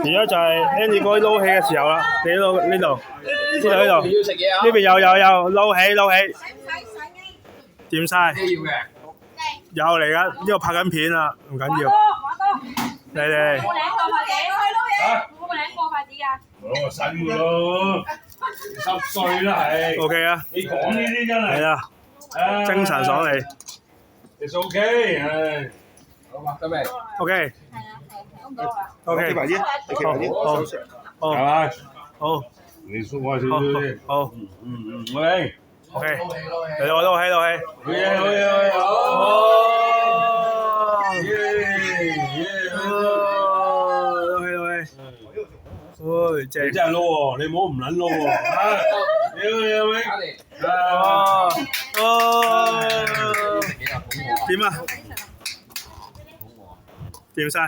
而家就係 Andy 哥撈起嘅時候啦，你呢度，呢度，要食嘢啊？呢邊有撈起，掂晒，咩要嘅？有嚟噶，呢度拍緊片啦，唔緊要，嚟嚟，冇領過筷子㗎。攞個新嘅咯，10歲啦係。 ，OK 啊，你講呢啲真係係啊，精神爽利，it's OK，唉。好嘛，得未？ ，OK，OK，企埋啲，你企埋啲，好，係咪？好，你縮開少少先。好，OK。 ，OK，撈起。嚟到撈起，好嘢，好嘢，好。哦，耶耶。撈起，喂，正你，真係撈喎，你唔好唔撚撈喎。屌你加嚟。哦，食嘢啊，捧我啊。點啊？掂晒。